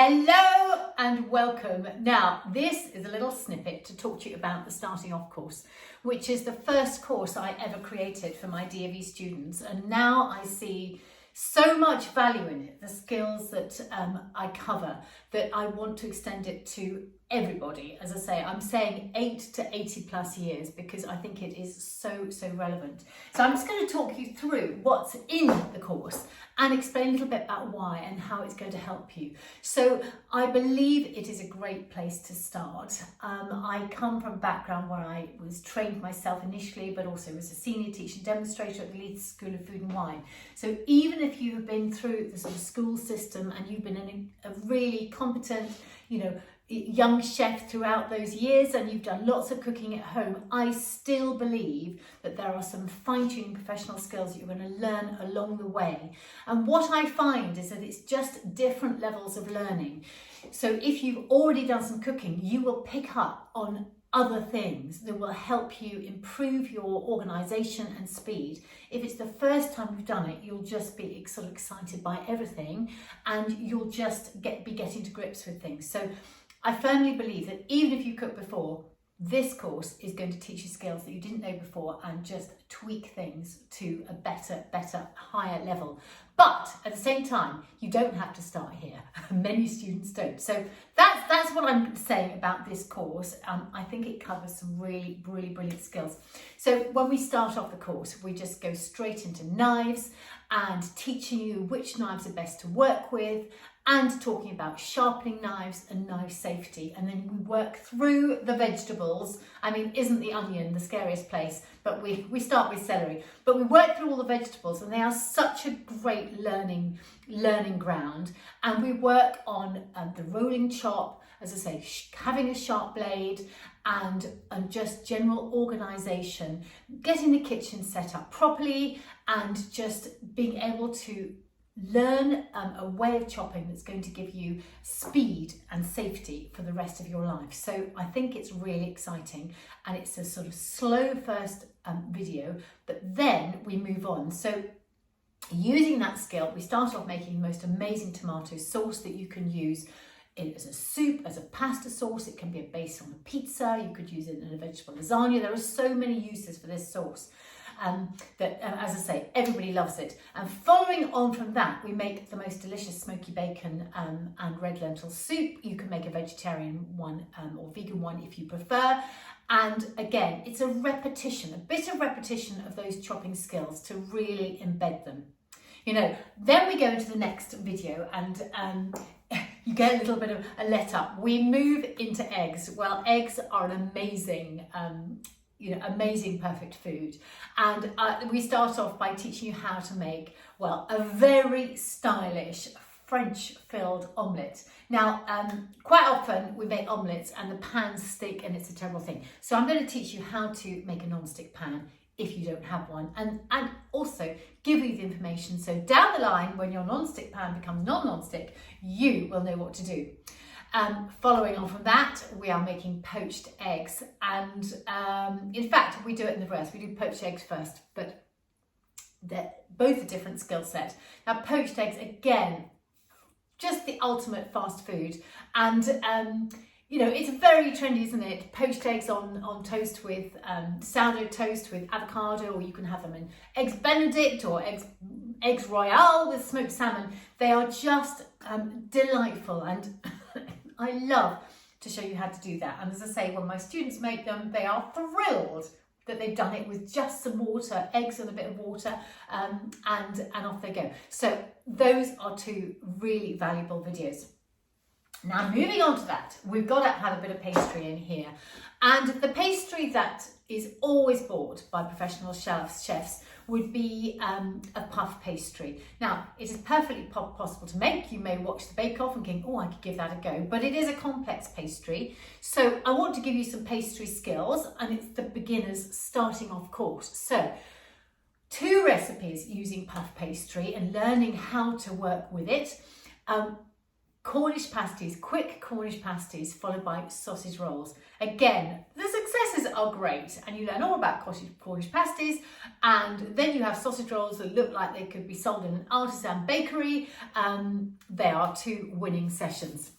Hello and welcome. Now, this is a little snippet to talk to you about the Starting Off course, which is the first course I ever created for my DAV students. And now I see so much value in it, the skills that I cover, that I want to extend it to everybody. As I say, I'm saying 8 to 80 plus years because I think it is so relevant. So I'm just going to talk you through what's in the course and explain a little bit about why and how it's going to help you. So I believe it is a great place to start. I come from a background where I was trained myself initially, but also was a senior teacher and demonstrator at the Leeds School of Food and Wine. So even if you have been through the sort of school system and you've been a really competent, young chef throughout those years and you've done lots of cooking at home, I still believe that there are some fine-tuning professional skills that you're going to learn along the way. And what I find is that it's just different levels of learning. So if you've already done some cooking, you will pick up on other things that will help you improve your organisation and speed. If it's the first time you've done it, you'll just be sort of excited by everything and you'll just be getting to grips with things. So I firmly believe that even if you cooked before, this course is going to teach you skills that you didn't know before and just tweak things to a better, higher level. But at the same time, you don't have to start here. Many students don't. So that's what I'm saying about this course. I think it covers some really brilliant skills. So when we start off the course, we just go straight into knives and teaching you which knives are best to work with, and talking about sharpening knives and knife safety. And then we work through the vegetables. I mean, isn't the onion the scariest place? But we start with celery. But we work through all the vegetables and they are such a great learning ground. And we work on the rolling chop, as I say, having a sharp blade and just general organisation, getting the kitchen set up properly and just being able to learn a way of chopping that's going to give you speed and safety for the rest of your life. So I think it's really exciting and it's a sort of slow first video, but then we move on. So using that skill, we start off making the most amazing tomato sauce that you can use as a soup, as a pasta sauce. It can be a base on a pizza. You could use it in a vegetable lasagna. There are so many uses for this sauce. As I say, everybody loves it. And following on from that, we make the most delicious smoky bacon and red lentil soup. You can make a vegetarian one or vegan one if you prefer. And again, it's a bit of repetition of those chopping skills to really embed them. Then we go into the next video and you get a little bit of a let up. We move into eggs. Well, eggs are an amazing amazing perfect food, and we start off by teaching you how to make, well, a very stylish French filled omelette. Now quite often we make omelettes and the pans stick and it's a terrible thing, so I'm going to teach you how to make a non-stick pan if you don't have one, and also give you the information so down the line when your non-stick pan becomes non-stick, you will know what to do. Following on from that, we are making poached eggs, and in fact we do it in the reverse. We do poached eggs first, but they're both a different skill set. Now poached eggs, again, just the ultimate fast food, and it's very trendy, isn't it? Poached eggs on toast with sourdough toast with avocado, or you can have them in eggs Benedict or eggs Royale with smoked salmon. They are just delightful, and I love to show you how to do that. And as I say, when my students make them, they are thrilled that they've done it with just some water, eggs and a bit of water, and off they go. So those are two really valuable videos. Now moving on to that, we've got to have a bit of pastry in here. And the pastry that is always bought by professional chefs would be a puff pastry. Now, it is perfectly possible to make. You may watch the Bake Off and think, oh, I could give that a go, but it is a complex pastry. So I want to give you some pastry skills, and it's the beginner's starting off course. So 2 recipes using puff pastry and learning how to work with it. Cornish pasties, quick Cornish pasties, followed by sausage rolls. Again, the success is burgers are great, and you learn all about Cornish pasties, and then you have sausage rolls that look like they could be sold in an artisan bakery. They are 2 winning sessions.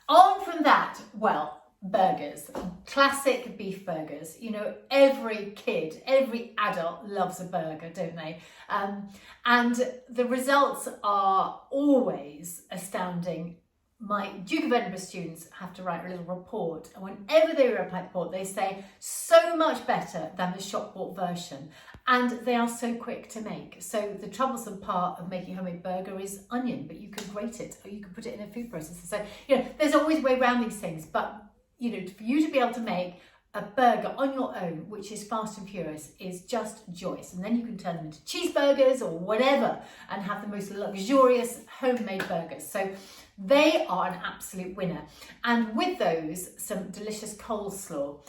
On from that, well, burgers, classic beef burgers. You know, every kid, every adult loves a burger, don't they? And the results are always astounding. My Duke of Edinburgh students have to write a little report, and whenever they write a report, they say so much better than the shop bought version, and they are so quick to make. So the troublesome part of making a homemade burger is onion, but you can grate it or you can put it in a food processor. So, you know, there's always a way around these things, but, you know, for you to be able to make a burger on your own, which is fast and furious, is just joyous. And then you can turn them into cheeseburgers or whatever and have the most luxurious homemade burgers. So they are an absolute winner. And with those, some delicious coleslaw.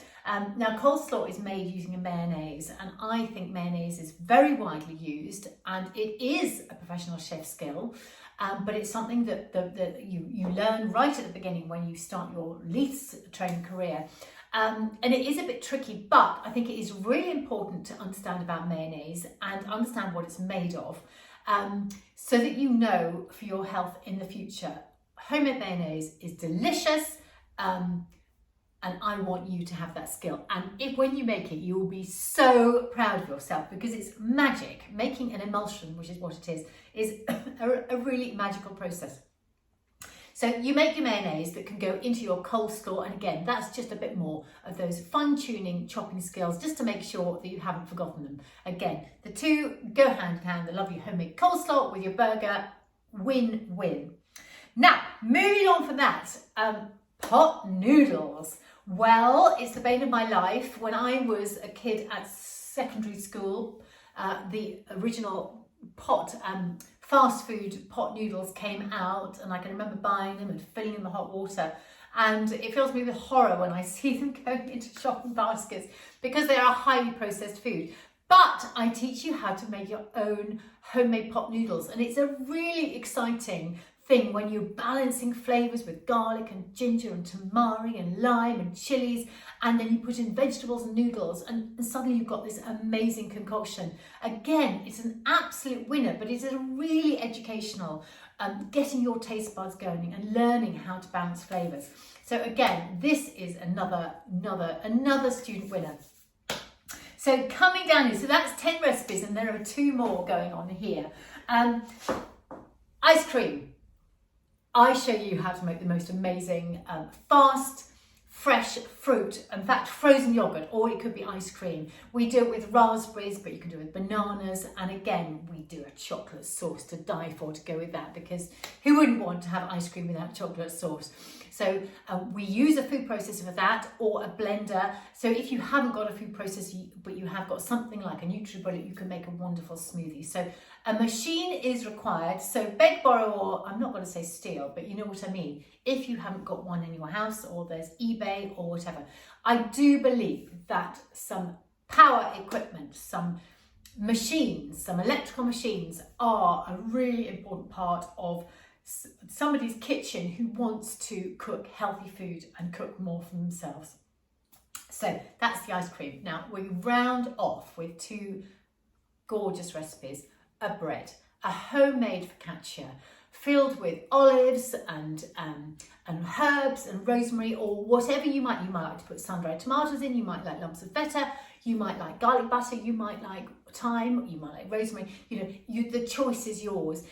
Now, coleslaw is made using a mayonnaise, and I think mayonnaise is very widely used, and it is a professional chef skill. But it's something that you learn right at the beginning when you start your least training career. And it is a bit tricky, but I think it is really important to understand about mayonnaise and understand what it's made of, so that you know for your health in the future. Homemade mayonnaise is delicious, and I want you to have that skill. And when you make it, you will be so proud of yourself, because it's magic. Making an emulsion, which is what it is a really magical process. So you make your mayonnaise that can go into your coleslaw, and again, that's just a bit more of those fine-tuning chopping skills, just to make sure that you haven't forgotten them. Again, the two go hand in hand, the lovely homemade coleslaw with your burger, win-win. Now, moving on from that, pot noodles. Well, it's the bane of my life. When I was a kid at secondary school, the original fast food pot noodles came out, and I can remember buying them and filling them with hot water. And it fills me with horror when I see them going into shopping baskets, because they are highly processed food. But I teach you how to make your own homemade pot noodles, and it's a really exciting thing when you're balancing flavours with garlic and ginger and tamari and lime and chilies, and then you put in vegetables and noodles, and suddenly you've got this amazing concoction. Again, it's an absolute winner, but it's a really educational, getting your taste buds going and learning how to balance flavours. So again, this is another student winner. So coming down here, so that's 10 recipes, and there are 2 more going on here. Ice cream. I show you how to make the most amazing, fast, fresh fruit, in fact, frozen yogurt, or it could be ice cream. We do it with raspberries, but you can do it with bananas. And again, we do a chocolate sauce to die for to go with that, because who wouldn't want to have ice cream without chocolate sauce? So we use a food processor for that, or a blender. So if you haven't got a food processor, but you have got something like a NutriBullet, you can make a wonderful smoothie. So a machine is required. So beg, borrow, or I'm not going to say steal, but you know what I mean. If you haven't got one in your house, or there's eBay or whatever, I do believe that some power equipment, some machines, some electrical machines are a really important part of somebody's kitchen who wants to cook healthy food and cook more for themselves. So that's the ice cream. Now we round off with 2 gorgeous recipes. A bread, a homemade focaccia filled with olives and herbs and rosemary, or whatever you might like to put sun-dried tomatoes in. You might like lumps of feta, you might like garlic butter, you might like thyme, you might like rosemary. You know, the choice is yours.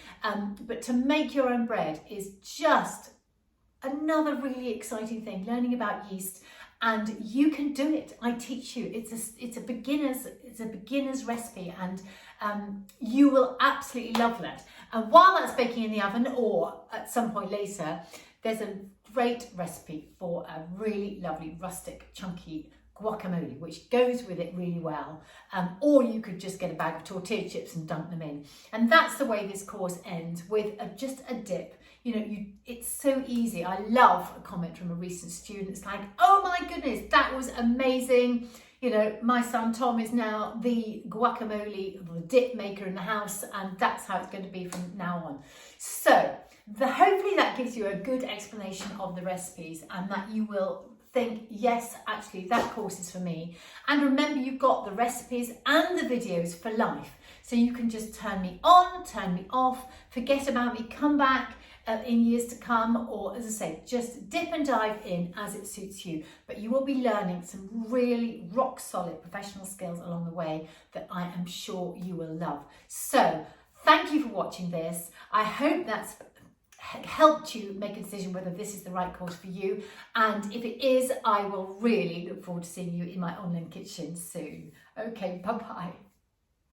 But to make your own bread is just another really exciting thing, learning about yeast, and you can do it. I teach you. It's a beginner's recipe, and you will absolutely love that. And while that's baking in the oven, or at some point later, there's a great recipe for a really lovely rustic chunky guacamole, which goes with it really well. Or you could just get a bag of tortilla chips and dump them in. And that's the way this course ends, with just a dip. You know, it's so easy. I love a comment from a recent student. It's like, oh my goodness, that was amazing. You know, my son Tom is now the guacamole, the dip maker in the house, and that's how it's going to be from now on. So hopefully that gives you a good explanation of the recipes, and that you will think, yes, actually that course is for me. And remember, you've got the recipes and the videos for life. So you can just turn me on, turn me off, forget about me, come back in years to come, or as I say, just dip and dive in as it suits you. But you will be learning some really rock solid professional skills along the way that I am sure you will love. So thank you for watching this. I hope that's helped you make a decision whether this is the right course for you. And if it is, I will really look forward to seeing you in my online kitchen soon. Okay, bye-bye.